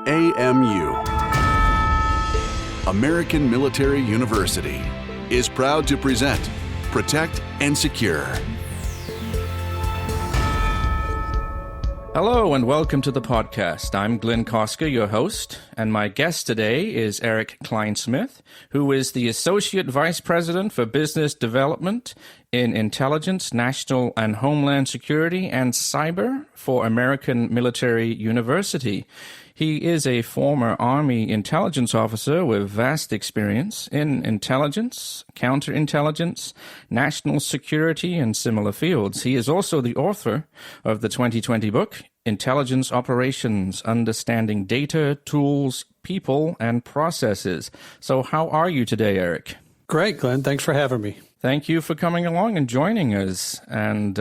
AMU, American Military University, is proud to present Protect and Secure. Hello and welcome to the podcast. I'm Glynn Cosker, your host, and my guest today is Erik Kleinsmith, who is the Associate Vice President for Business Development in Intelligence, National and Homeland Security, and Cyber for American Military University. He is a former Army intelligence officer with vast experience in intelligence, counterintelligence, national security, and similar fields. He is also the author of the 2020 book, Intelligence Operations, Understanding Data, Tools, People, and Processes. So how are you today, Erik? Great, Glenn. Thanks for having me. Thank you for coming along and joining us. And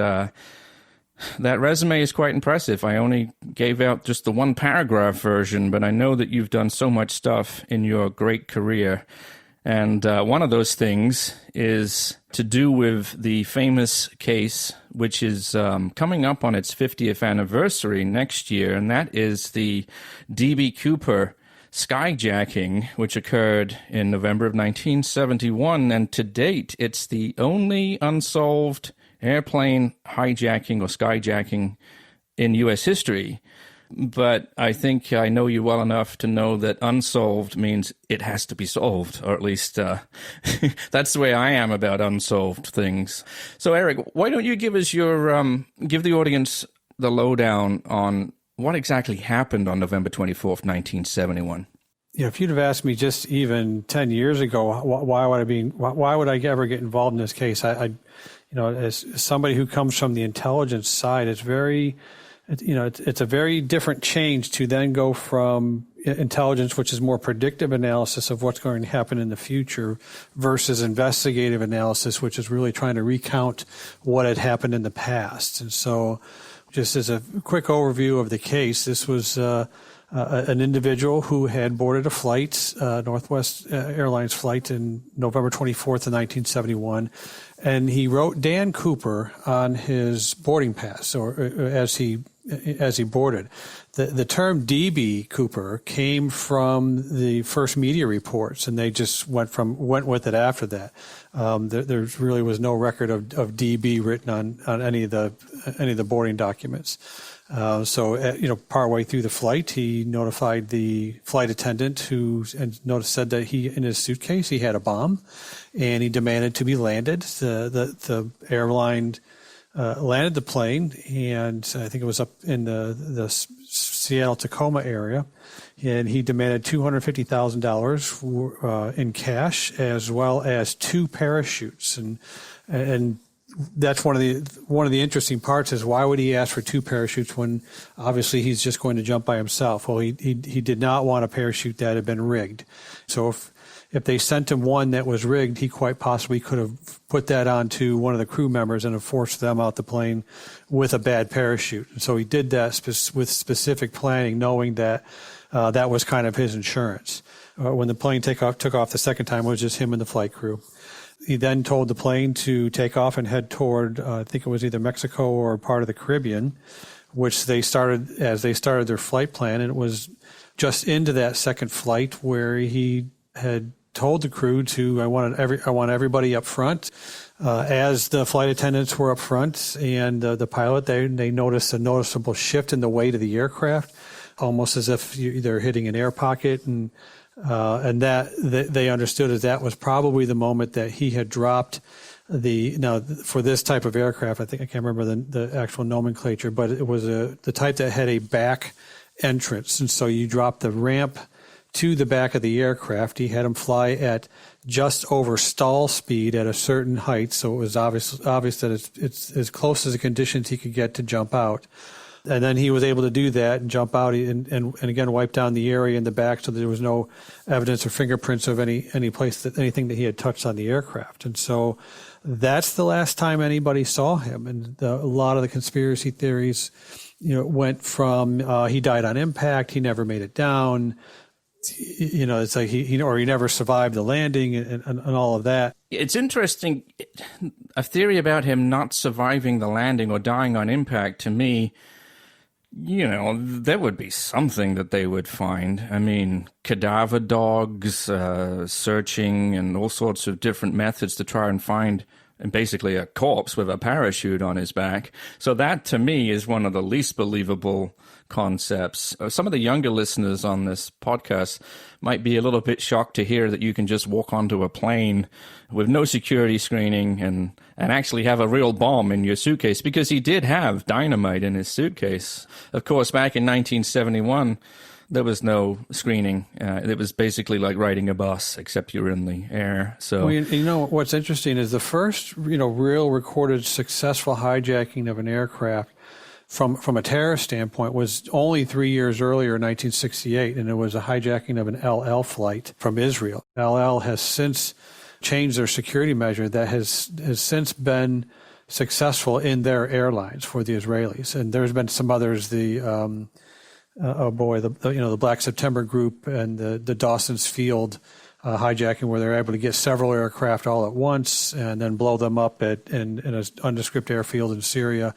that resume is quite impressive. I only gave out just the one paragraph version, but I know that you've done so much stuff in your great career. And one of those things is to do with the famous case, which is coming up on its 50th anniversary next year, and that is the D.B. Cooper skyjacking, which occurred in November of 1971. And to date, it's the only unsolved airplane hijacking or skyjacking in U.S. history. But I think I know you well enough to know that unsolved means it has to be solved, or at least that's the way I am about unsolved things. So, Erik, why don't you give us your give the audience the lowdown on what exactly happened on November 24th, 1971? Yeah, if you'd have asked me just even 10 years ago, why would I ever get involved in this case? I as somebody who comes from the intelligence side, it's a very different change to then go from intelligence, which is more predictive analysis of what's going to happen in the future, versus investigative analysis, which is really trying to recount what had happened in the past. And so, just as a quick overview of the case, this was an individual who had boarded a flight, Northwest Airlines flight, in November 24th of 1971, and he wrote Dan Cooper on his boarding pass, or as he boarded. The term D.B. Cooper came from the first media reports, and they just went with it after that. There really was no record of D.B. written on any of the boarding documents. Partway through the flight, he notified the flight attendant said that in his suitcase he had a bomb, and he demanded to be landed. The airline landed the plane, and I think it was up in the Seattle-Tacoma area, and he demanded $250,000 in cash as well as 2 parachutes, and that's one of the interesting parts is why would he ask for 2 parachutes when obviously he's just going to jump by himself? Well, he did not want a parachute that had been rigged. So if they sent him one that was rigged, he quite possibly could have put that onto one of the crew members and have forced them out the plane with a bad parachute. And so he did that with specific planning, knowing that that was kind of his insurance. When the plane took off the second time, it was just him and the flight crew. He then told the plane to take off and head toward, I think it was either Mexico or part of the Caribbean, which they started their flight plan. And it was just into that second flight where he had told the crew I want everybody up front. As the flight attendants were up front and the pilot, they noticed a noticeable shift in the weight of the aircraft, almost as if they're hitting an air pocket, and that they understood that was probably the moment that he had dropped for this type of aircraft. I can't remember the actual nomenclature, but it was the type that had a back entrance. And so you drop the ramp to the back of the aircraft. He had him fly at just over stall speed at a certain height. So it was obvious that it's as close as the conditions he could get to jump out. And then he was able to do that and jump out and again wipe down the area in the back, so there was no evidence or fingerprints of anything that he had touched on the aircraft. And so that's the last time anybody saw him. And a lot of the conspiracy theories, went from he died on impact, he never made it down. It's like he never survived the landing and all of that. It's interesting. A theory about him not surviving the landing or dying on impact, to me, there would be something that they would find. I mean, cadaver dogs, searching, and all sorts of different methods to try and find basically a corpse with a parachute on his back. So that, to me, is one of the least believable concepts. Some of the younger listeners on this podcast might be a little bit shocked to hear that you can just walk onto a plane with no security screening and actually have a real bomb in your suitcase, because he did have dynamite in his suitcase. Of course, back in 1971, there was no screening. It was basically like riding a bus, except you're in the air. So, well, what's interesting is the first, real recorded successful hijacking of an aircraft from a terrorist standpoint was only 3 years earlier in 1968, and it was a hijacking of an El Al flight from Israel. El Al has since changed their security measure that has since been successful in their airlines for the Israelis. And there's been some others, the Black September group and the Dawson's Field hijacking, where they're able to get several aircraft all at once and then blow them up in an undescript airfield in Syria.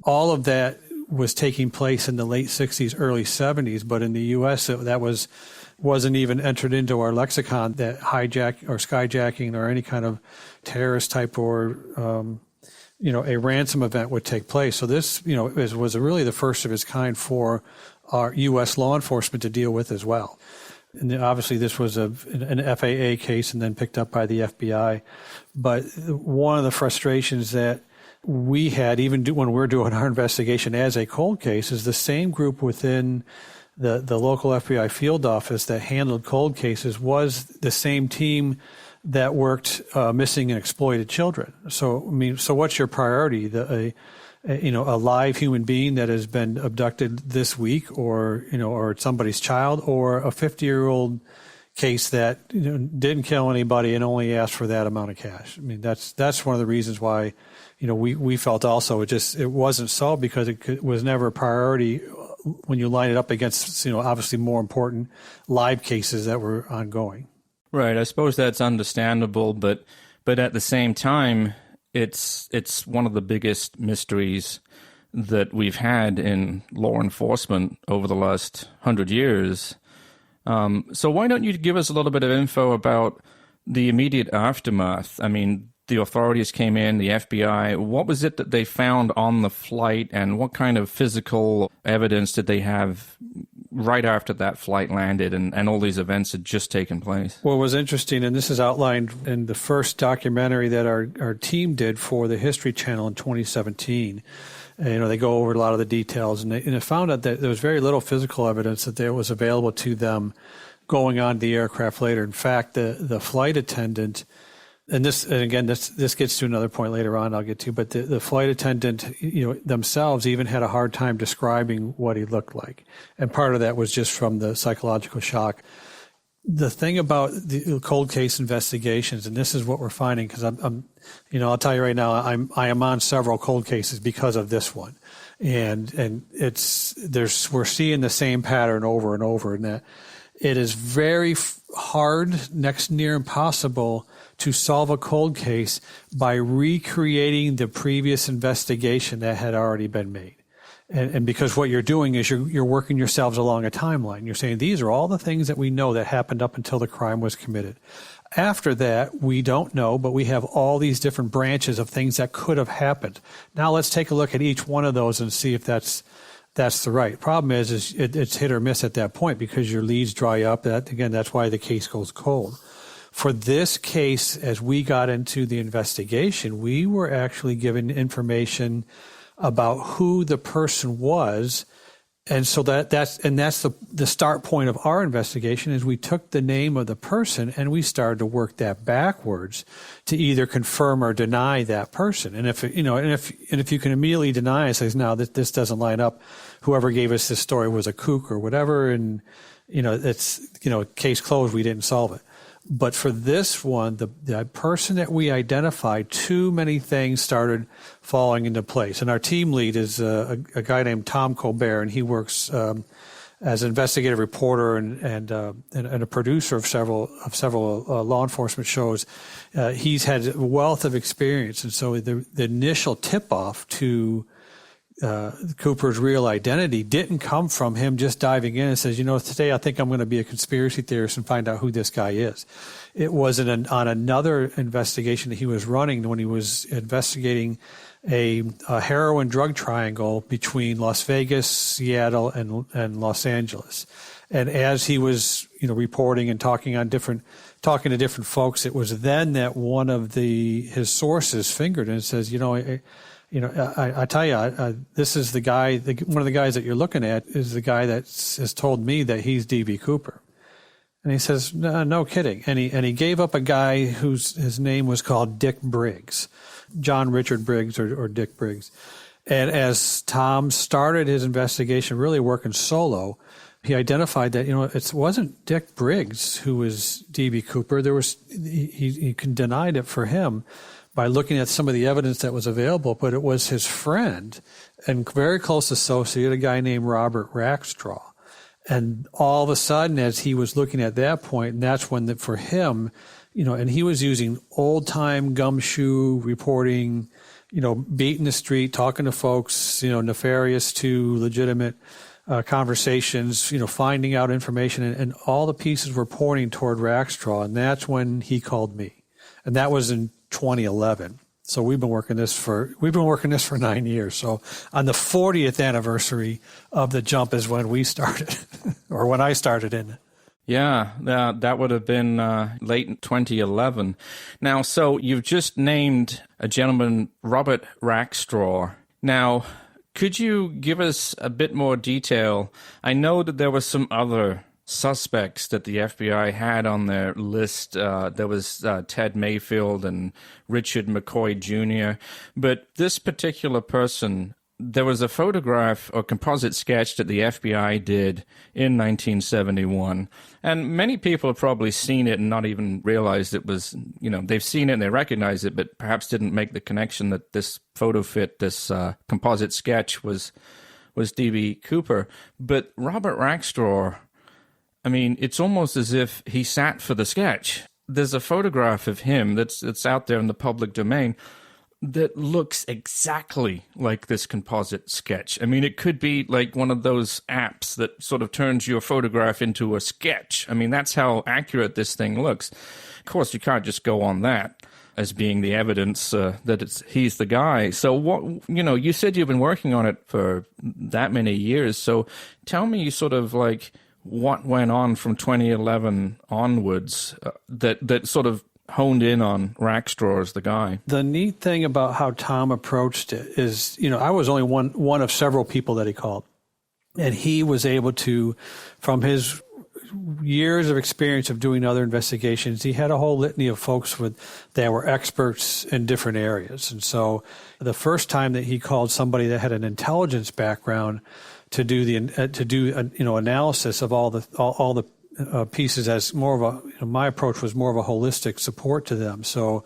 All of that was taking place in the late 60s, early 70s, but in the U.S. that wasn't even entered into our lexicon, that hijack or skyjacking or any kind of terrorist type or a ransom event would take place. So this was really the first of its kind for our U.S. law enforcement to deal with as well. And obviously this was an FAA case and then picked up by the FBI. But one of the frustrations that we had, even when we're doing our investigation as a cold case, is the same group within the local FBI field office that handled cold cases was the same team that worked missing and exploited children. So what's your priority? A live human being that has been abducted this week, or somebody's child, or a 50-year-old case that didn't kill anybody and only asked for that amount of cash. I mean, that's one of the reasons why we felt also it wasn't solved, because it was never a priority when you line it up against obviously more important live cases that were ongoing. Right. I suppose that's understandable, but at the same time, it's one of the biggest mysteries that we've had in law enforcement over the last 100 years. So why don't you give us a little bit of info about the immediate aftermath? I mean, the authorities came in, the FBI. What was it that they found on the flight, and what kind of physical evidence did they have right after that flight landed and all these events had just taken place? What was interesting, and this is outlined in the first documentary that our team did for the History Channel in 2017. They go over a lot of the details, and they found out that there was very little physical evidence that there was available to them going on the aircraft later. In fact, the flight attendant, and this gets to another point later on I'll get to, but the flight attendant, themselves even had a hard time describing what he looked like. And part of that was just from the psychological shock. The thing about the cold case investigations, and this is what we're finding, because I'll tell you right now, I am on several cold cases because of this one. And we're seeing the same pattern over and over, in that it is very hard, next near impossible, to solve a cold case by recreating the previous investigation that had already been made. And because what you're doing is you're working yourselves along a timeline. You're saying, these are all the things that we know that happened up until the crime was committed. After that, we don't know, but we have all these different branches of things that could have happened. Now let's take a look at each one of those and see if that's the right. Problem is it's hit or miss at that point, because your leads dry up. That's why the case goes cold. For this case, as we got into the investigation, we were actually given information about who the person was. And so that's the start point of our investigation, is we took the name of the person and we started to work that backwards to either confirm or deny that person. And if you can immediately deny and say, no, this doesn't line up, whoever gave us this story was a kook or whatever, and it's case closed, we didn't solve it. But for this one, the person that we identified, too many things started falling into place. And our team lead is a guy named Tom Colbert, and he works as an investigative reporter and a producer of several law enforcement shows. He's had a wealth of experience, and so the initial tip-off to Cooper's real identity didn't come from him just diving in and says, today I think I'm going to be a conspiracy theorist and find out who this guy is. It was on another investigation that he was running when he was investigating a heroin drug triangle between Las Vegas, Seattle, and Los Angeles. And as he was, reporting and talking to different folks, it was then that one of his sources fingered and says, I tell you, this is the guy. One of the guys that you're looking at is the guy that has told me that he's D.B. Cooper. And he says, no kidding. And he gave up a guy his name was called Dick Briggs, John Richard Briggs or Dick Briggs. And as Tom started his investigation, really working solo, he identified that it wasn't Dick Briggs who was D.B. Cooper. He denied it for him by looking at some of the evidence that was available, but it was his friend and very close associate, a guy named Robert Rackstraw. And all of a sudden, as he was looking at that point, and that's when for him, and he was using old-time gumshoe reporting, beating the street, talking to folks, nefarious to legitimate conversations, finding out information, and all the pieces were pointing toward Rackstraw, and that's when he called me. And that was in 2011. So we've been working this for 9 years. So on the 40th anniversary of the jump is when we started, or when I started in it. Yeah, that would have been late in 2011. Now, so you've just named a gentleman, Robert Rackstraw. Now, could you give us a bit more detail? I know that there were some other suspects that the FBI had on their list. There was Ted Mayfield and Richard McCoy Jr. But this particular person, there was a photograph or composite sketch that the FBI did in 1971. And many people have probably seen it and not even realized it was, they've seen it and they recognize it, but perhaps didn't make the connection that this photo fit, this composite sketch was D.B. Cooper. But Robert Rackstraw, it's almost as if he sat for the sketch. There's a photograph of him that's out there in the public domain that looks exactly like this composite sketch. It could be like one of those apps that sort of turns your photograph into a sketch. That's how accurate this thing looks. Of course, you can't just go on that as being the evidence that he's the guy. So what, you said you've been working on it for that many years. So tell me sort of like what went on from 2011 onwards that sort of honed in on Rackstraw as the guy. The neat thing about how Tom approached it is, I was only one of several people that he called. And he was able to, from his years of experience of doing other investigations, he had a whole litany of folks that were experts in different areas. And so the first time that he called somebody that had an intelligence background to do analysis of all the pieces, as more of a my approach was more of a holistic support to them. So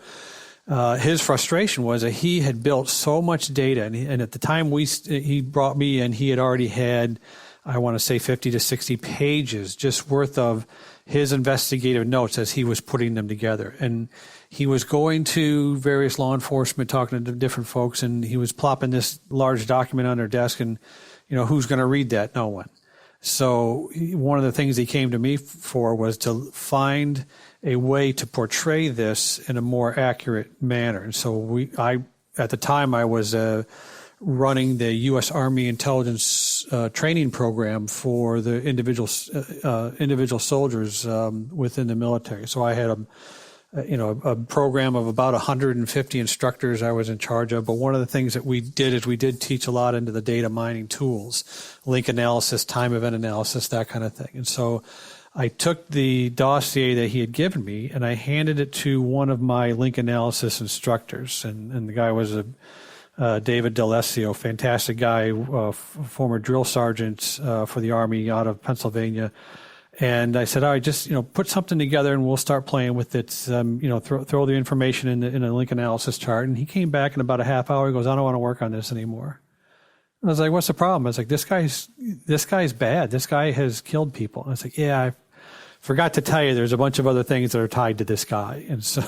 his frustration was that he had built so much data, and at the time he brought me in, he had already had, I want to say, 50 to 60 pages just worth of his investigative notes as he was putting them together. And he was going to various law enforcement, talking to different folks, and he was plopping this large document on their desk, and who's going to read that? No one. So one of the things he came to me for was to find a way to portray this in a more accurate manner. And so at the time I was running the U.S. Army intelligence training program for the individual soldiers within the military. So I had a program of about 150 instructors I was in charge of. But one of the things that we did is we did teach a lot into the data mining tools, link analysis, time event analysis, that kind of thing. And so I took the dossier that he had given me and I handed it to one of my link analysis instructors. And the guy was David D'Alessio, fantastic guy, former drill sergeant for the Army out of Pennsylvania. And I said, all right, just, put something together and we'll start playing with it. Throw the information in a link analysis chart. And he came back in about a half hour. He goes, I don't want to work on this anymore. And I was like, what's the problem? I was like, this guy's bad. This guy has killed people. And I was like, yeah, forgot to tell you, there's a bunch of other things that are tied to this guy. And so,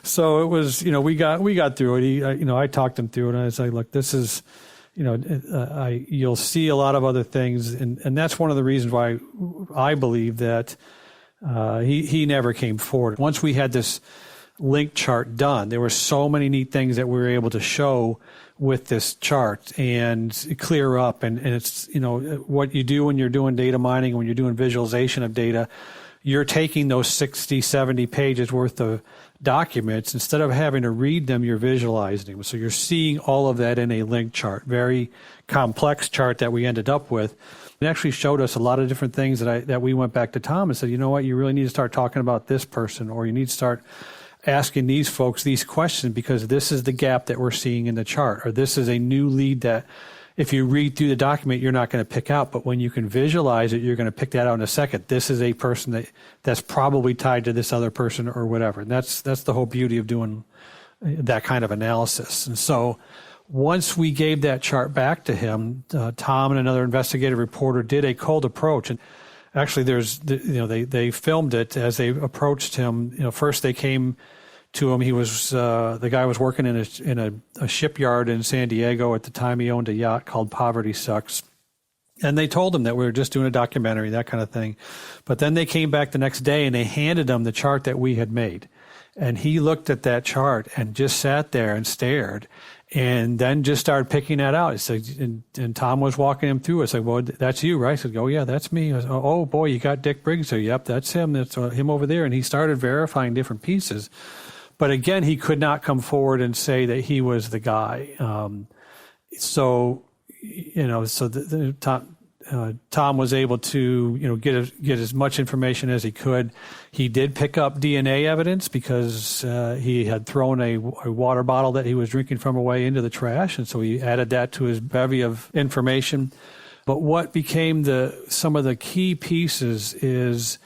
so it was, we got through it. I talked him through it, and I was like, look, this is, you'll see a lot of other things. And that's one of the reasons why I believe that he never came forward. Once we had this link chart done, there were so many neat things that we were able to show with this chart and clear up. And it's, what you do when you're doing data mining, when you're doing visualization of data, you're taking those 60, 70 pages worth of documents. Instead of having to read them, you're visualizing them. So you're seeing all of that in a link chart, very complex chart that we ended up with. It actually showed us a lot of different things that we went back to Tom and said, you know what, you really need to start talking about this person, or you need to start asking these folks these questions, because this is the gap that we're seeing in the chart, or this is a new lead that if you read through the document, you're not going to pick out. But when you can visualize it, you're going to pick that out in a second. This is a person that's probably tied to this other person or whatever. And that's the whole beauty of doing that kind of analysis. And so once we gave that chart back to him, Tom and another investigative reporter did a cold approach. And actually, they filmed it as they approached him. First they came to him. He was the guy was working in a shipyard in San Diego at the time. He owned a yacht called Poverty Sucks, and they told him that we were just doing a documentary, that kind of thing. But then they came back the next day and they handed him the chart that we had made, and he looked at that chart and just sat there and stared. And then just started picking that out. And Tom was walking him through. I said, well, that's you, right? I said, oh, yeah, that's me. I said, oh, boy, you got Dick Briggs there. Yep, that's him. That's him over there. And he started verifying different pieces. But again, he could not come forward and say that he was the guy. Tom was able to, get as much information as he could. He did pick up DNA evidence because he had thrown a water bottle that he was drinking from away into the trash, and so he added that to his bevy of information. But what became some of the key pieces is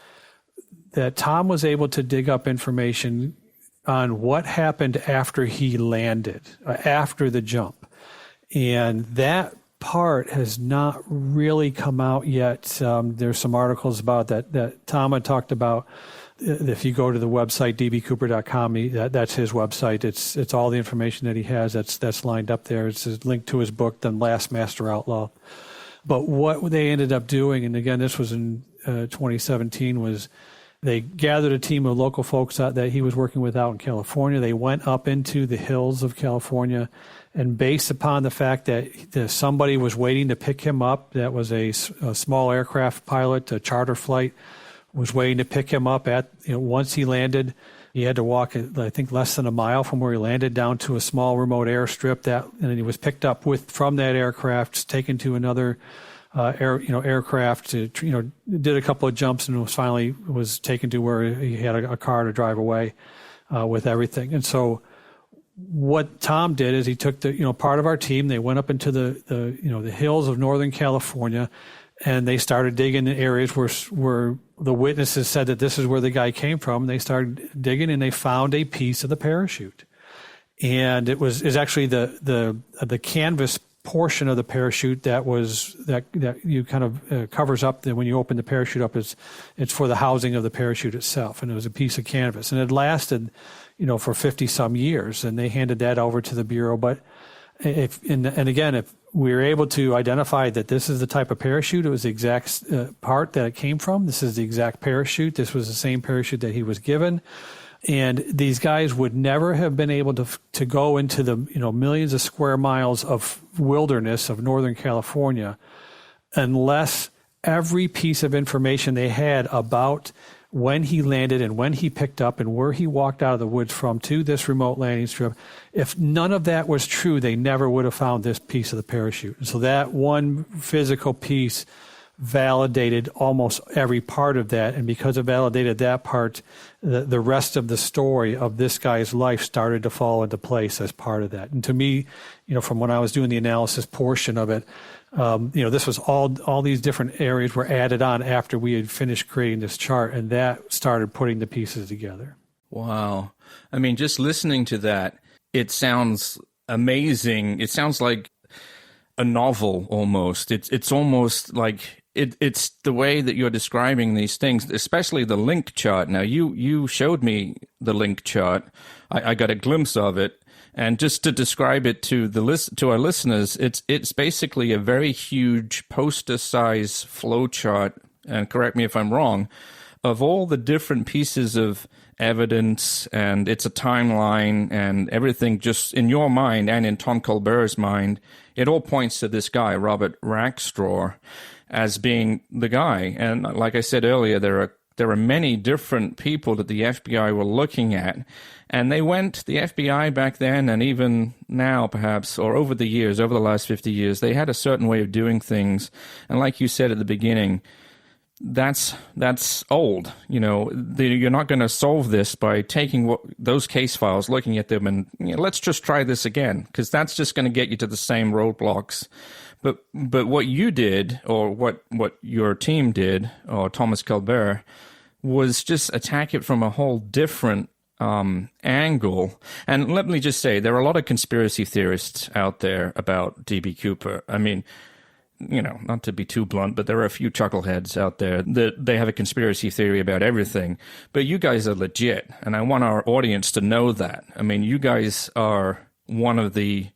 that Tom was able to dig up information on what happened after he landed, after the jump, and that part has not really come out yet. There's some articles about that Tom had talked about. If you go to the website dbcooper.com, that's his website. It's all the information that he has that's lined up there. It's a link to his book, The Last Master Outlaw. But what they ended up doing, and again, this was in 2017, was they gathered a team of local folks that he was working with out in California. They went up into the hills of California, and based upon the fact that somebody was waiting to pick him up, that was a small aircraft pilot, a charter flight, was waiting to pick him up once he landed. He had to walk, I think, less than a mile from where he landed down to a small remote airstrip, and then he was picked up from that aircraft, taken to another aircraft, did a couple of jumps, and was taken to where he had a car to drive away with everything. And so what Tom did is he took part of our team. They went up into the hills of Northern California, and they started digging in areas where the witnesses said that this is where the guy came from. They started digging, and they found a piece of the parachute, and is actually the canvas portion of the parachute that you kind of covers up. When you open the parachute up, it's for the housing of the parachute itself, and it was a piece of canvas, and it lasted for 50 some years, and they handed that over to the Bureau. But if we were able to identify that this is the type of parachute, it was the exact part that it came from. This is the exact parachute. This was the same parachute that he was given. And these guys would never have been able to go into the millions of square miles of wilderness of Northern California unless every piece of information they had about when he landed and when he picked up and where he walked out of the woods from to this remote landing strip, if none of that was true, they never would have found this piece of the parachute. And so that one physical piece validated almost every part of that. And because it validated that part, the rest of the story of this guy's life started to fall into place as part of that. And to me, from when I was doing the analysis portion of it, this was all these different areas were added on after we had finished creating this chart, and that started putting the pieces together. Wow. I mean, just listening to that, it sounds amazing. It sounds like a novel almost. It's almost like it's the way that you're describing these things, especially the link chart. Now, you showed me the link chart. I got a glimpse of it. And just to describe it to our listeners, it's basically a very huge poster-size flow chart, and correct me if I'm wrong, of all the different pieces of evidence, and it's a timeline, and everything just in your mind and in Tom Colbert's mind, it all points to this guy, Robert Rackstraw, as being the guy. And like I said earlier, there are many different people that the FBI were looking at, and the FBI back then, and even now perhaps, or over the years, over the last 50 years, they had a certain way of doing things. And like you said at the beginning, that's old. You're not going to solve this by taking those case files, looking at them, and let's just try this again, because that's just going to get you to the same roadblocks. But what you did, or what your team did, or Thomas Colbert, was just attack it from a whole different angle. And let me just say, there are a lot of conspiracy theorists out there about D.B. Cooper. I mean, not to be too blunt, but there are a few chuckleheads out there that they have a conspiracy theory about everything. But you guys are legit, and I want our audience to know that. I mean, you guys are one of the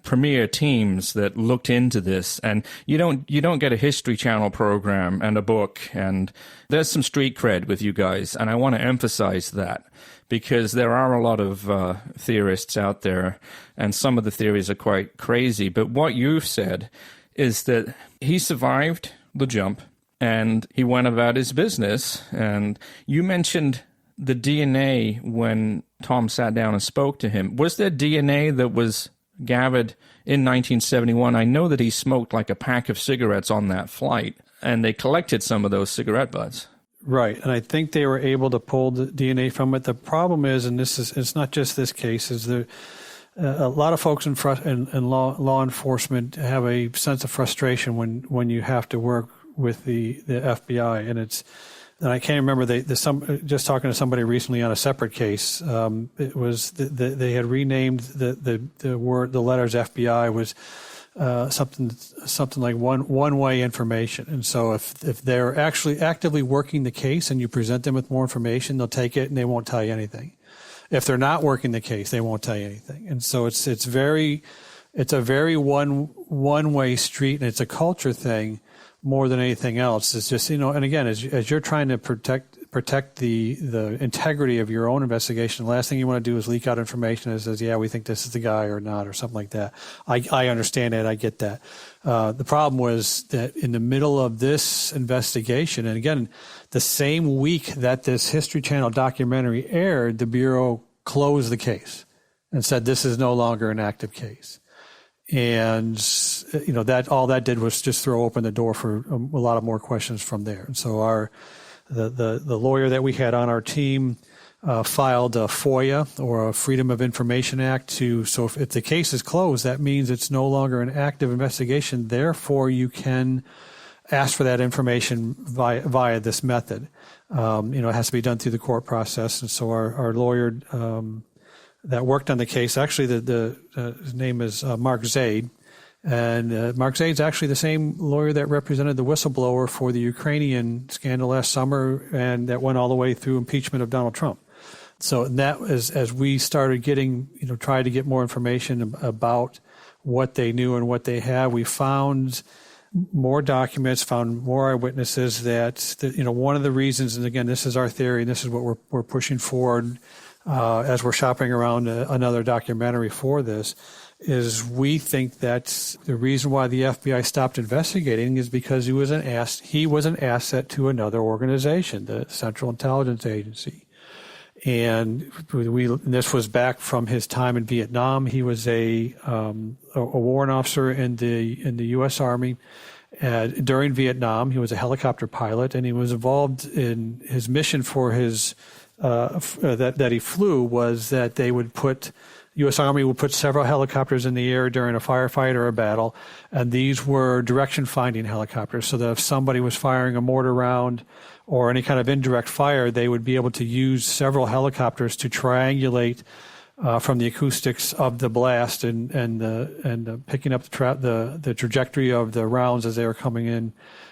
premier teams that looked into this, and you don't get a History Channel program and a book, and there's some street cred with you guys, and I want to emphasize that, because there are a lot of theorists out there, and some of the theories are quite crazy. But what you've said is that he survived the jump and he went about his business. And you mentioned the DNA when Tom sat down and spoke to him. Was there DNA that was gathered in 1971? I know that he smoked like a pack of cigarettes on that flight, and they collected some of those cigarette butts. Right, and I think they were able to pull the DNA from it. The problem is, and it's not just this case, is there a lot of folks in law enforcement have a sense of frustration when you have to work with the FBI, and I can't remember just talking to somebody recently on a separate case. It was they had renamed the letters FBI was something like one-way information. And so if they're actually actively working the case and you present them with more information, they'll take it and they won't tell you anything. If they're not working the case, they won't tell you anything. And so it's a very one-way street, and it's a culture thing more than anything else. It's just, and again, as you're trying to protect the integrity of your own investigation, the last thing you want to do is leak out information that says, yeah, we think this is the guy or not, or something like that. I understand that. I get that. The problem was that in the middle of this investigation, and again, the same week that this History Channel documentary aired, the Bureau closed the case and said this is no longer an active case. And that all that did was just throw open the door for a lot of more questions from there. And so the lawyer that we had on our team filed a FOIA, or a Freedom of Information Act, so if the case is closed, that means it's no longer an active investigation. Therefore, you can ask for that information via this method. It has to be done through the court process. And so our lawyer that worked on the case, actually his name is Mark Zaid. And Mark Zaid's actually the same lawyer that represented the whistleblower for the Ukrainian scandal last summer, and that went all the way through impeachment of Donald Trump. So that was, as we started getting, tried to get more information about what they knew and what they had, we found more documents, found more eyewitnesses that one of the reasons, and again, this is our theory, and this is what we're pushing forward as we're shopping around another documentary for this, is we think that the reason why the FBI stopped investigating is because he was an asset to another organization, the Central Intelligence Agency. And this was back from his time in Vietnam. He was a warrant officer in the U.S. Army. During Vietnam, he was a helicopter pilot, and he was involved in his mission for his that he flew was that they would U.S. Army would put several helicopters in the air during a firefight or a battle, and these were direction-finding helicopters, so that if somebody was firing a mortar round or any kind of indirect fire, they would be able to use several helicopters to triangulate from the acoustics of the blast and picking up the trajectory of the rounds as they were coming in,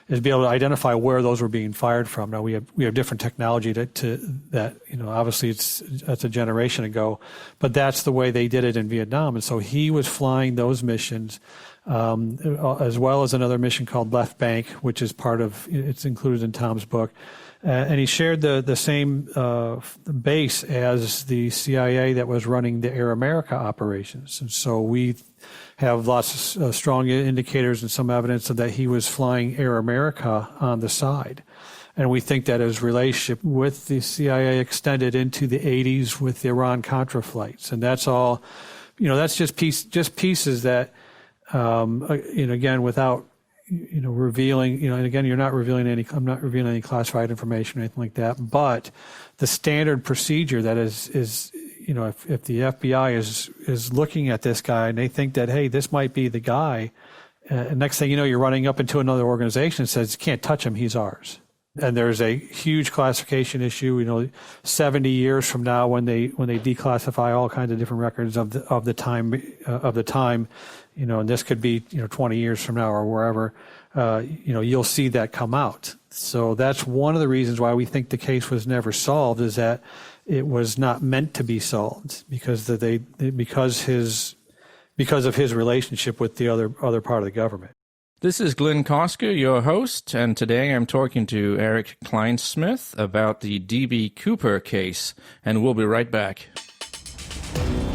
is be able to identify where those were being fired from. Now we have different technology to that, obviously that's a generation ago, but that's the way they did it in Vietnam. And so he was flying those missions, as well as another mission called Left Bank, which is it's included in Tom's book. And he shared the same base as the CIA that was running the Air America operations. And so we have lots of strong indicators and some evidence that he was flying Air America on the side. And we think that his relationship with the CIA extended into the 80s with the Iran-Contra flights. And that's all, that's just pieces that, again, without revealing, and again, I'm not revealing any classified information or anything like that, but the standard procedure that is if the FBI is looking at this guy and they think that, hey, this might be the guy, next thing you know, you're running up into another organization that says, you can't touch him, he's ours. And there's a huge classification issue, 70 years from now when they declassify all kinds of different records of the time, and this could be, 20 years from now or wherever, you'll see that come out. So that's one of the reasons why we think the case was never solved, is that it was not meant to be solved because of his relationship with the other part of the government. This is Glynn Cosker, your host, and today I'm talking to Erik Kleinsmith about the D.B. Cooper case, and we'll be right back.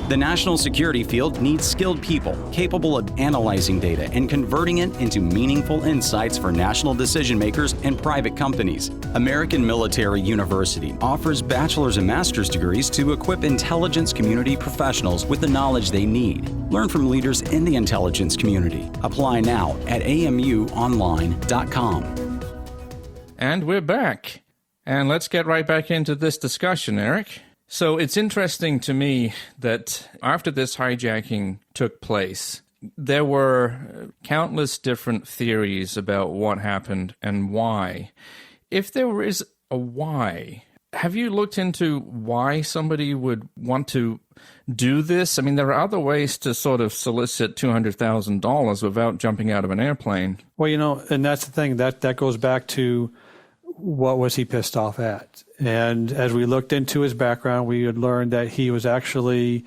The national security field needs skilled people capable of analyzing data and converting it into meaningful insights for national decision makers and private companies. American Military University offers bachelor's and master's degrees to equip intelligence community professionals with the knowledge they need. Learn from leaders in the intelligence community. Apply now at amuonline.com. And we're back. And let's get right back into this discussion, Erik. So it's interesting to me that after this hijacking took place, there were countless different theories about what happened and why. If there is a why, have you looked into why somebody would want to do this? I mean, there are other ways to sort of solicit $200,000 without jumping out of an airplane. Well, and that's the thing, that goes back to what was he pissed off at? And as we looked into his background, we had learned that he was actually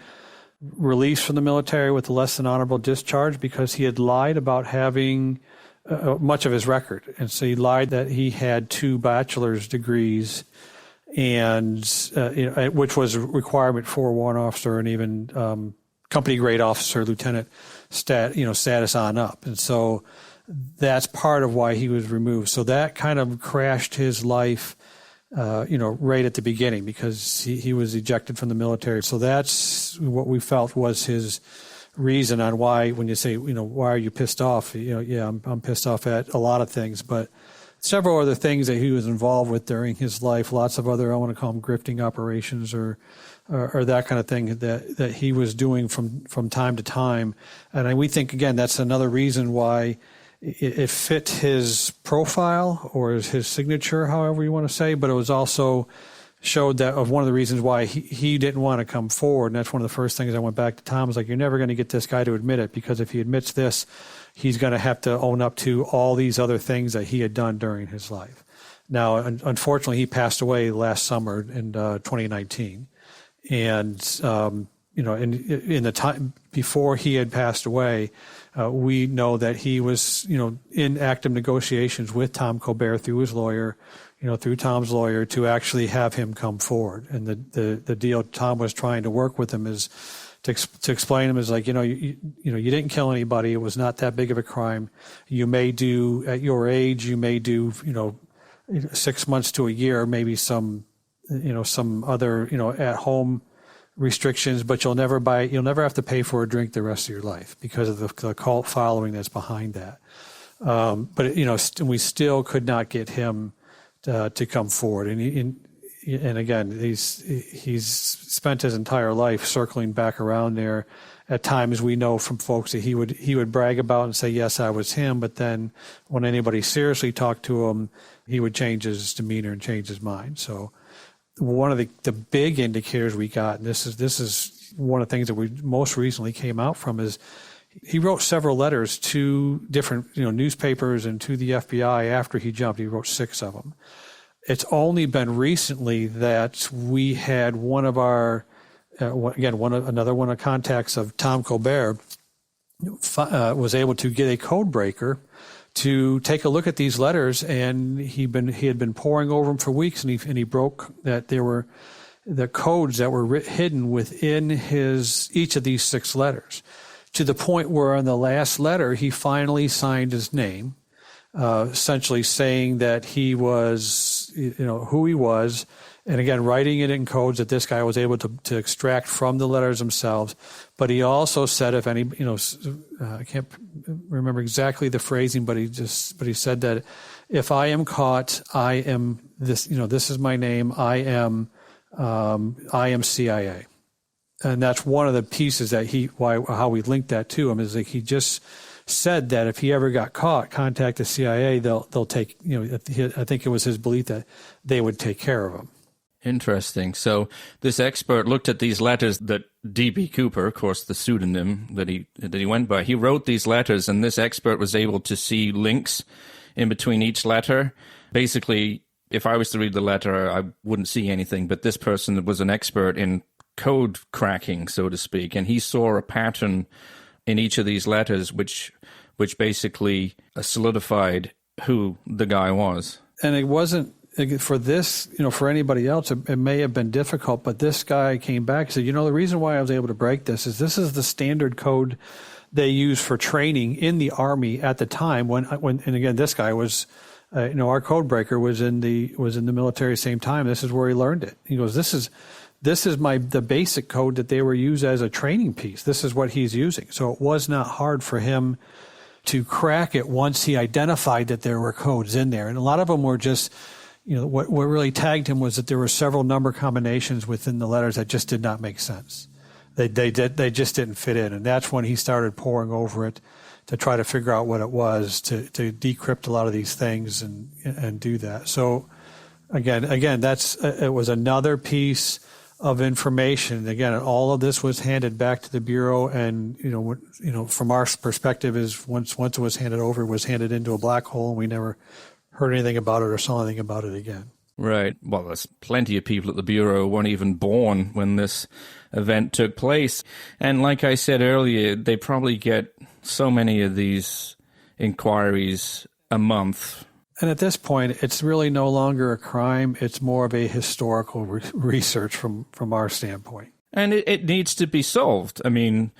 released from the military with a less than honorable discharge because he had lied about having much of his record. And so he lied that he had 2 bachelor's degrees, and which was a requirement for a warrant officer and even company grade officer, lieutenant status on up. And so that's part of why he was removed. So that kind of crashed his life, right at the beginning, because he was ejected from the military. So that's what we felt was his reason on why, when you say, why are you pissed off? I'm pissed off at a lot of things, but several other things that he was involved with during his life, lots of other, I want to call them grifting operations or that kind of thing that he was doing from time to time. And we think, again, that's another reason why it fit his profile or his signature, however you want to say, but it was also showed that of one of the reasons why he didn't want to come forward. And that's one of the first things I went back to Tom, was like, you're never going to get this guy to admit it, because if he admits this, he's going to have to own up to all these other things that he had done during his life. Now, unfortunately, he passed away last summer in 2019. And, in the time before he had passed away, we know that he was, in active negotiations with Tom Colbert through his lawyer, through Tom's lawyer, to actually have him come forward. And the deal Tom was trying to work with him is to explain him is like, you didn't kill anybody. It was not that big of a crime. You may do, at your age, 6 months to a year, maybe some other, at home restrictions, but you'll never have to pay for a drink the rest of your life because of the cult following that's behind that. But we still could not get him to come forward. And again, he's spent his entire life circling back around there. At times, we know from folks that he would brag about and say, yes, I was him. But then when anybody seriously talked to him, he would change his demeanor and change his mind. So one of the big indicators we got, and this is one of the things that we most recently came out from is he wrote several letters to different newspapers and to the FBI after he jumped. He wrote 6 of them. It's only been recently that we had one of our another one of the contacts of Tom Colbert was able to get a code breaker to take a look at these letters, and he had been poring over them for weeks, and he broke that there were the codes that were hidden within each of these 6 letters, to the point where on the last letter he finally signed his name, essentially saying that he was who he was, and again writing it in codes that this guy was able to extract from the letters themselves. But he also said, if any, I can't remember exactly the phrasing, but he said that if I am caught, I am this. This is my name. I am CIA, and that's one of the pieces that how we linked that to him is like he just said that if he ever got caught, contact the CIA. They'll take. I think it was his belief that they would take care of him. Interesting. So this expert looked at these letters that D.B. Cooper, of course, the pseudonym that he went by, he wrote these letters, and this expert was able to see links in between each letter. Basically, if I was to read the letter, I wouldn't see anything, but this person was an expert in code cracking, so to speak, and he saw a pattern in each of these letters which basically solidified who the guy was. And it wasn't for this, for anybody else, it may have been difficult, but this guy came back and said, the reason why I was able to break this is the standard code they use for training in the Army at the time when and again, this guy was, our code breaker was in the military same time. This is where he learned it. He goes, this is the basic code that they were used as a training piece. This is what he's using. So it was not hard for him to crack it once he identified that there were codes in there. And a lot of them were just, what really tagged him was that there were several number combinations within the letters that just did not make sense. They just didn't fit in. And that's when he started poring over it to try to figure out what it was, to decrypt a lot of these things and do that. So again, it was another piece of information. Again, all of this was handed back to the Bureau, and from our perspective is once it was handed over, it was handed into a black hole, and we never heard anything about it or saw anything about it again. Right. Well, there's plenty of people at the Bureau who weren't even born when this event took place. And like I said earlier, they probably get so many of these inquiries a month. And at this point, it's really no longer a crime. It's more of a historical research from our standpoint. And it needs to be solved. I mean,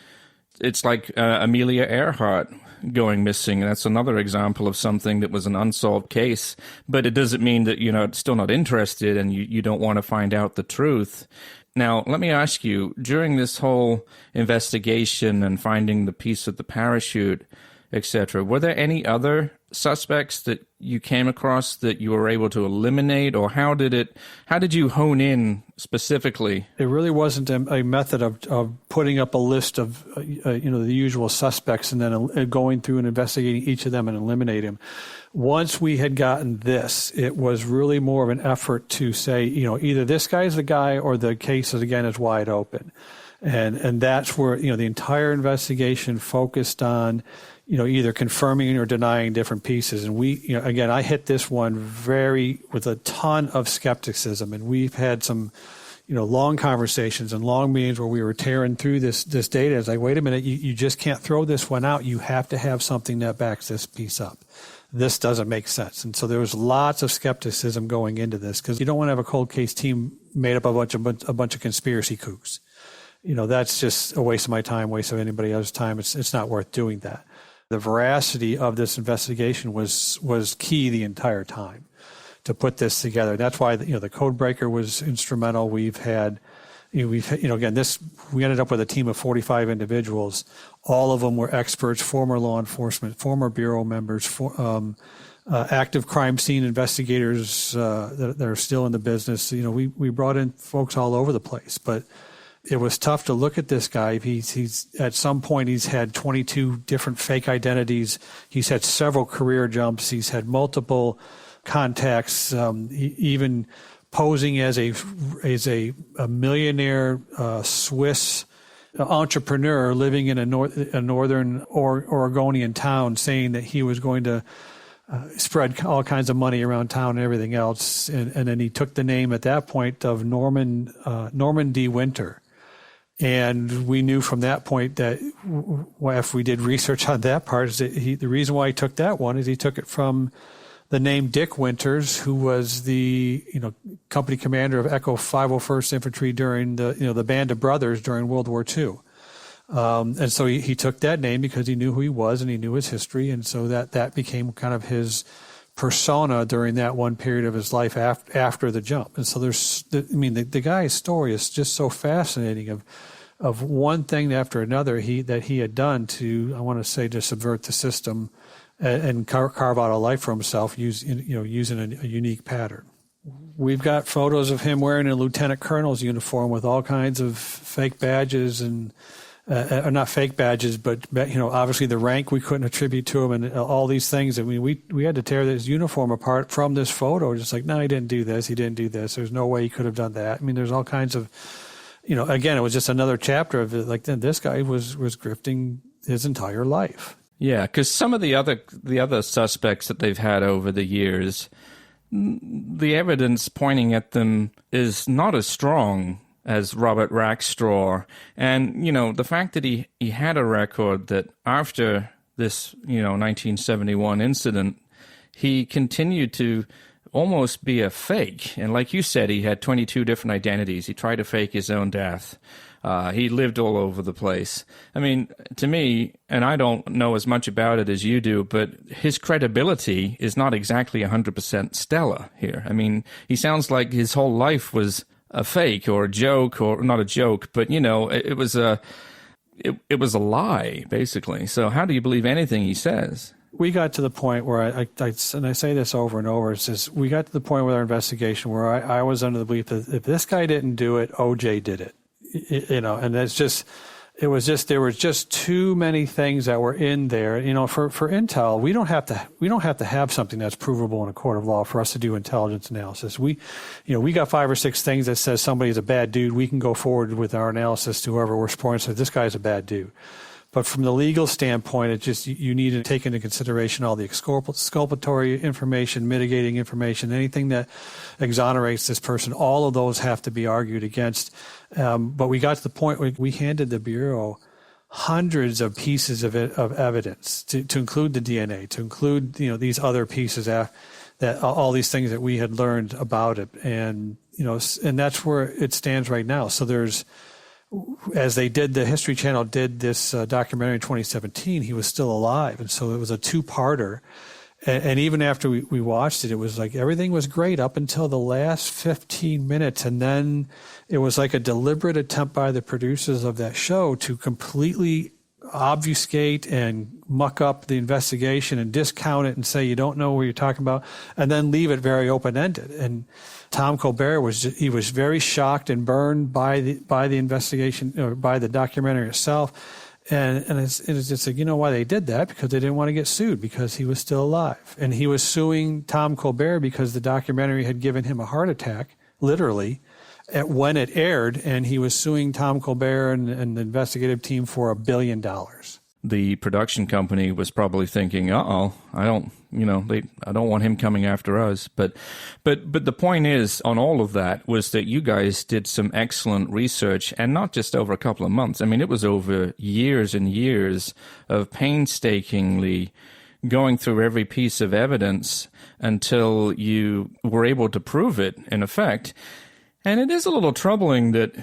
it's like Amelia Earhart going missing. That's another example of something that was an unsolved case. But it doesn't mean that you're still not interested and you don't want to find out the truth. Now, let me ask you, during this whole investigation and finding the piece of the parachute, etc., were there any other suspects that you came across that you were able to eliminate, or how did you hone in specifically? It really wasn't a method of putting up a list of the usual suspects and then going through and investigating each of them and eliminating them. Once we had gotten this, it was really more of an effort to say, either this guy's the guy or the case is wide open. And that's where, the entire investigation focused on, either confirming or denying different pieces. And we, I hit this one with a ton of skepticism. And we've had some, long conversations and long meetings where we were tearing through this data. It's like, wait a minute, you just can't throw this one out. You have to have something that backs this piece up. This doesn't make sense. And so there was lots of skepticism going into this because you don't want to have a cold case team made up of a bunch of conspiracy kooks. That's just a waste of my time, waste of anybody else's time. It's not worth doing that. The veracity of this investigation was key the entire time to put this together. That's why the code breaker was instrumental. We ended up with a team of 45 individuals. All of them were experts, former law enforcement, former Bureau members, active crime scene investigators that are still in the business. We brought in folks all over the place, but it was tough to look at this guy. He's at some point he's had 22 different fake identities. He's had several career jumps. He's had multiple contacts, even posing as a millionaire Swiss entrepreneur living in a northern Oregonian town saying that he was going to spread all kinds of money around town and everything else. And then he took the name at that point of Norman D. Winter. And we knew from that point that if we did research on that part, is that the reason why he took that one is he took it from the name Dick Winters, who was the company commander of Echo 501st Infantry during the Band of Brothers during World War II. And so he took that name because he knew who he was and he knew his history, and so that became kind of his persona during that one period of his life after the jump. And so the guy's story is just so fascinating of one thing after another that he had done to subvert the system and carve out a life for himself using a unique pattern. We've got photos of him wearing a lieutenant colonel's uniform with all kinds of fake badges and not fake badges, but obviously the rank we couldn't attribute to him, and all these things. I mean, we had to tear his uniform apart from this photo. Just like, no, he didn't do this. He didn't do this. There's no way he could have done that. I mean, there's all kinds of, again, it was just another chapter of it. Like, this guy was grifting his entire life. Yeah, because some of the other suspects that they've had over the years, the evidence pointing at them is not as strong as Robert Rackstraw. And, the fact that he had a record that after this, 1971 incident, he continued to almost be a fake. And like you said, he had 22 different identities. He tried to fake his own death. He lived all over the place. I mean, to me, and I don't know as much about it as you do, but his credibility is not exactly 100% stellar here. I mean, he sounds like his whole life was a fake or a joke, or not a joke, but it was a lie, basically. So how do you believe anything he says? We got to the point where and I say this over and over, we got to the point with our investigation where I was under the belief that if this guy didn't do it, OJ did it. And there was just too many things that were in there. For intel, we don't have to have something that's provable in a court of law for us to do intelligence analysis. We got 5 or 6 things that says somebody's a bad dude. We can go forward with our analysis to whoever we're supporting and say this guy's a bad dude. But from the legal standpoint, you need to take into consideration all the exculpatory information, mitigating information, anything that exonerates this person. All of those have to be argued against. But we got to the point where we handed the Bureau hundreds of pieces of evidence to include the DNA, to include these other pieces that all these things that we had learned about it, and that's where it stands right now. So the History Channel did this documentary in 2017, he was still alive. And so it was a 2-parter. And even after we watched it, it was like everything was great up until the last 15 minutes. And then it was like a deliberate attempt by the producers of that show to completely obfuscate and muck up the investigation and discount it and say you don't know what you're talking about, and then leave it very open-ended. And Tom Colbert was very shocked and burned by the investigation, or by the documentary itself, and it's just like, why they did that? Because they didn't want to get sued because he was still alive, and he was suing Tom Colbert because the documentary had given him a heart attack, literally, when it aired, and he was suing Tom Colbert and the investigative team for $1 billion. The production company was probably thinking, I don't want him coming after us. But the point is, on all of that, was that you guys did some excellent research, and not just over a couple of months. I mean, it was over years and years of painstakingly going through every piece of evidence until you were able to prove it, in effect. And it is a little troubling that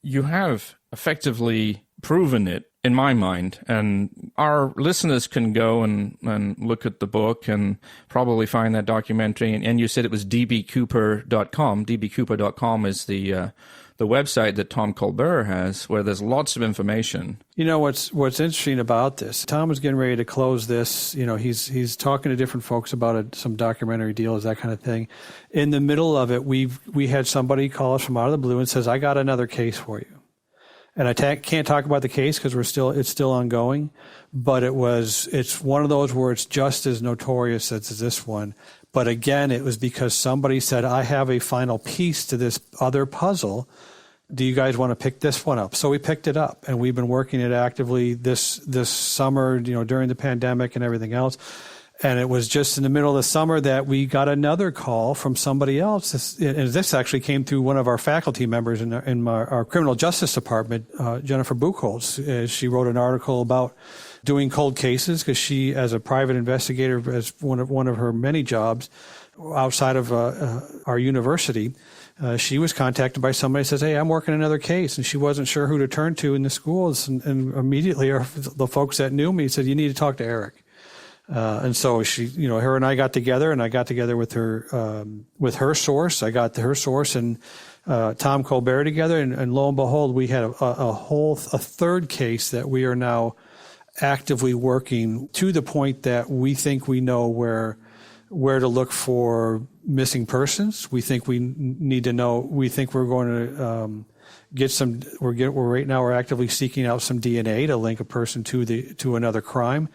you have effectively proven it, in my mind. And our listeners can go and look at the book and probably find that documentary. And you said it was dbcooper.com. dbcooper.com is the website that Tom Colbert has, where there's lots of information. What's interesting about this, Tom is getting ready to close this. He's talking to different folks about some documentary deals, that kind of thing. In the middle of it, we had somebody call us from out of the blue and says, I got another case for you. And I can't talk about the case because it's still ongoing, but it's one of those where it's just as notorious as this one. But again, it was because somebody said, I have a final piece to this other puzzle. do you guys want to pick this one up? So we picked it up, and we've been working it actively this summer, during the pandemic and everything else. And it was just in the middle of the summer that we got another call from somebody else. This actually came through one of our faculty members in our criminal justice department, Jennifer Buchholz. She wrote an article about doing cold cases because she, as a private investigator, as one of her many jobs outside of our university, she was contacted by somebody who says, "Hey, I'm working another case," and she wasn't sure who to turn to in the schools. And immediately, the folks that knew me said, "You need to talk to Erik." And so she, her and I got together, and I got together with her source. I got her source and Tom Colbert together, and lo and behold, we had a third case that we are now actively working to the point that we think we know where to look for missing persons. We think we need to know. We think we're going to get some. Right now we're actively seeking out some DNA to link a person to another crime.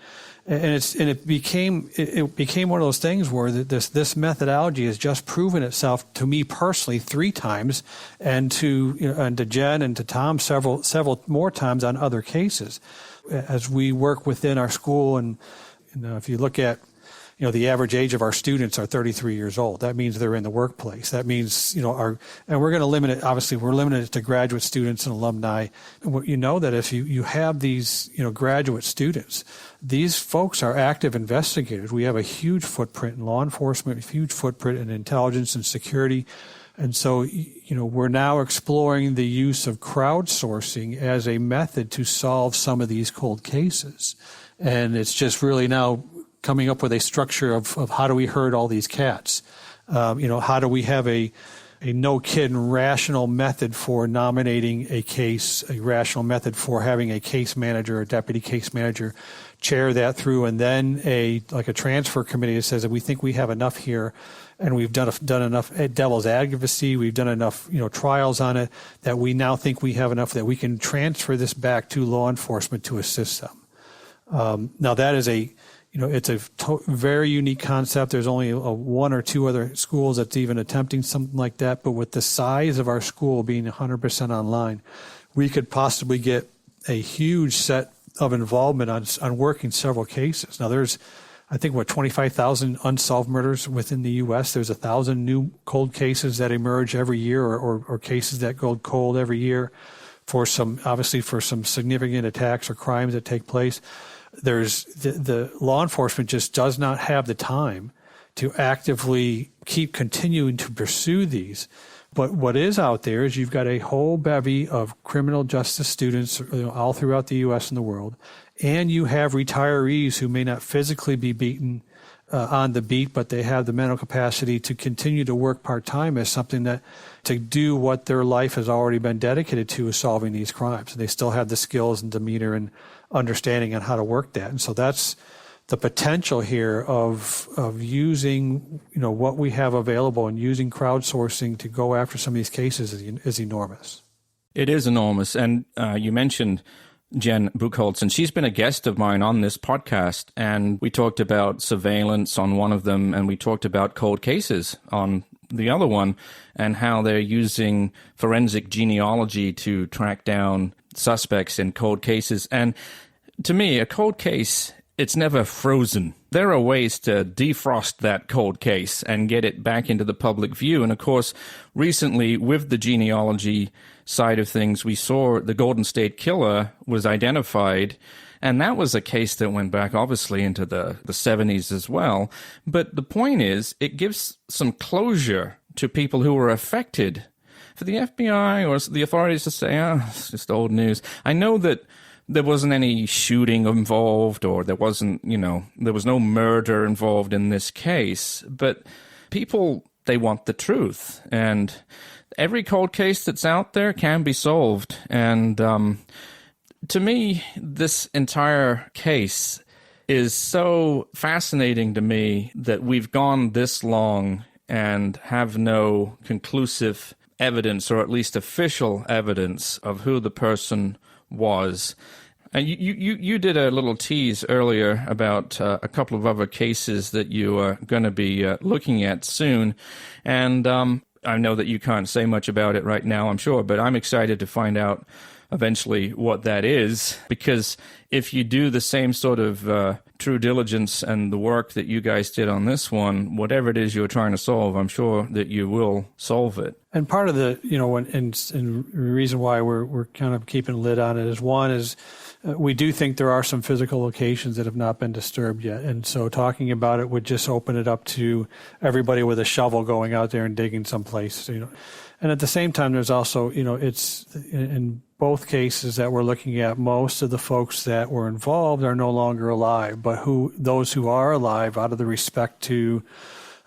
And it became one of those things where this methodology has just proven itself to me personally 3 times, and to Jen and to Tom several more times on other cases, as we work within our school. And if you look at the average age of our students are 33 years old. That means they're in the workplace. That means, and we're going to limit it, obviously, we're limited it to graduate students and alumni. And that if you have these, graduate students, these folks are active investigators. We have a huge footprint in law enforcement, a huge footprint in intelligence and security. And so, we're now exploring the use of crowdsourcing as a method to solve some of these cold cases. And it's just really now coming up with a structure of how do we herd all these cats? How do we have a no-kidding rational method for nominating a case, a rational method for having a case manager or deputy case manager chair that through, and then a transfer committee that says that we think we have enough here, and we've done enough devil's advocacy, we've done enough trials on it, that we now think we have enough that we can transfer this back to law enforcement to assist them. Now that is it's a very unique concept. There's only 1 or 2 other schools that's even attempting something like that. But with the size of our school being 100% online, we could possibly get a huge set of involvement on working several cases. Now, there's, I think, 25,000 unsolved murders within the U.S. There's 1,000 new cold cases that emerge every year, or cases that go cold every year for some significant attacks or crimes that take place. There's the law enforcement just does not have the time to actively keep continuing to pursue these. But what is out there is you've got a whole bevy of criminal justice students all throughout the U.S. and the world, and you have retirees who may not physically be beaten on the beat, but they have the mental capacity to continue to work part-time as something that to do what their life has already been dedicated to, is solving these crimes. And they still have the skills and demeanor and understanding on how to work that. And so that's the potential here of using, what we have available and using crowdsourcing to go after some of these cases is enormous. It is enormous. And you mentioned Jen Buchholz, and she's been a guest of mine on this podcast, and we talked about surveillance on one of them, and we talked about cold cases on the other one, and how they're using forensic genealogy to track down suspects in cold cases. And to me, a cold case, it's never frozen. There are ways to defrost that cold case and get it back into the public view. And of course, recently with the genealogy side of things, we saw the Golden State Killer was identified. And that was a case that went back, obviously, into the 70s as well. But the point is, it gives some closure to people who were affected. For the FBI or the authorities to say, it's just old news. I know that there wasn't any shooting involved, or there wasn't, there was no murder involved in this case. But people, they want the truth. And every cold case that's out there can be solved. And to me, this entire case is so fascinating to me that we've gone this long and have no conclusive evidence, or at least official evidence, of who the person was. And you did a little tease earlier about a couple of other cases that you are going to be looking at soon. And I know that you can't say much about it right now, I'm sure, but I'm excited to find out eventually what that is, because if you do the same sort of true diligence and the work that you guys did on this one, whatever it is you're trying to solve, I'm sure that you will solve it. And part of the, and the reason why we're kind of keeping a lid on it is, one is we do think there are some physical locations that have not been disturbed yet. And so talking about it would just open it up to everybody with a shovel going out there and digging someplace, And at the same time, there's also, it's in both cases that we're looking at, most of the folks that were involved are no longer alive, but those who are alive, out of the respect to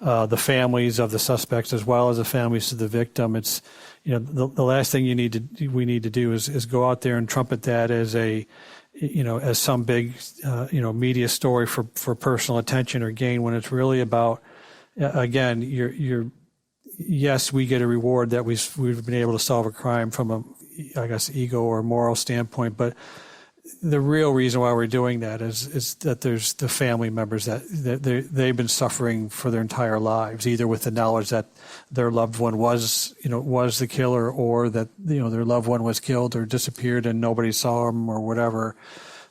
the families of the suspects as well as the families of the victim, it's, the last thing we need to do is go out there and trumpet that as as some big, media story for personal attention or gain, when it's really about, again, yes, we get a reward that we've been able to solve a crime from a, ego or moral standpoint, but the real reason why we're doing that is that there's the family members that they've been suffering for their entire lives, either with the knowledge that their loved one was the killer, or that their loved one was killed or disappeared and nobody saw them or whatever.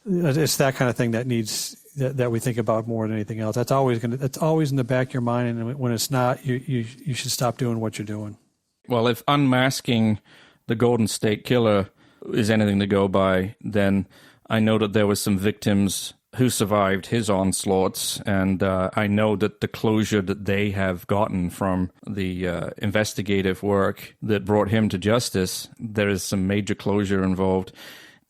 It's that kind of thing that needs that we think about more than anything else. That's always in the back of your mind, and when it's not, you should stop doing what you're doing. Well, if unmasking the Golden State Killer is anything to go by, then I know that there was some victims who survived his onslaughts, and I know that the closure that they have gotten from the investigative work that brought him to justice, there is some major closure involved.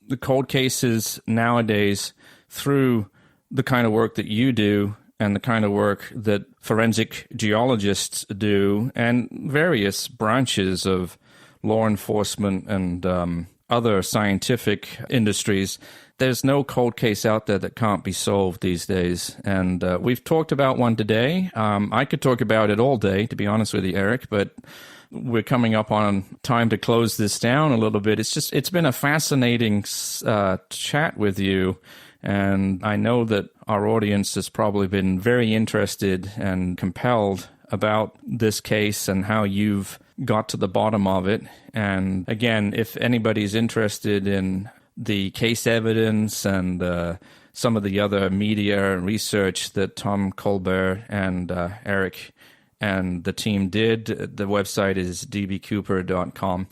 The cold cases nowadays, through the kind of work that you do and the kind of work that forensic geologists do, and various branches of law enforcement and other scientific industries, there's no cold case out there that can't be solved these days. And we've talked about one today. I could talk about it all day, to be honest with you, Erik, but we're coming up on time to close this down a little bit. It's been a fascinating chat with you. And I know that our audience has probably been very interested and compelled about this case and how you've got to the bottom of it. And again, if anybody's interested in the case evidence and some of the other media research that Tom Colbert and Erik and the team did, the website is dbcooper.com,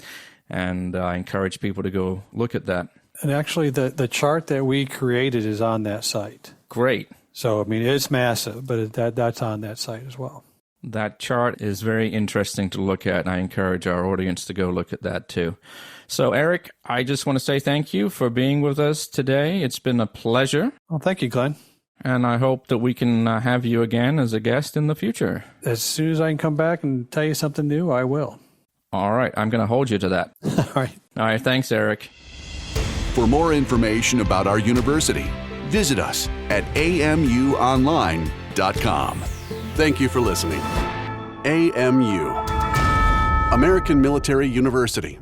and I encourage people to go look at that. And actually, the chart that we created is on that site. Great. So, it's massive, but that's on that site as well. That chart is very interesting to look at, and I encourage our audience to go look at that too. So, Erik, I just want to say thank you for being with us today. It's been a pleasure. Well, thank you, Glenn. And I hope that we can have you again as a guest in the future. As soon as I can come back and tell you something new, I will. All right. I'm going to hold you to that. All right. All right. Thanks, Erik. For more information about our university, visit us at amuonline.com. Thank you for listening. AMU, American Military University.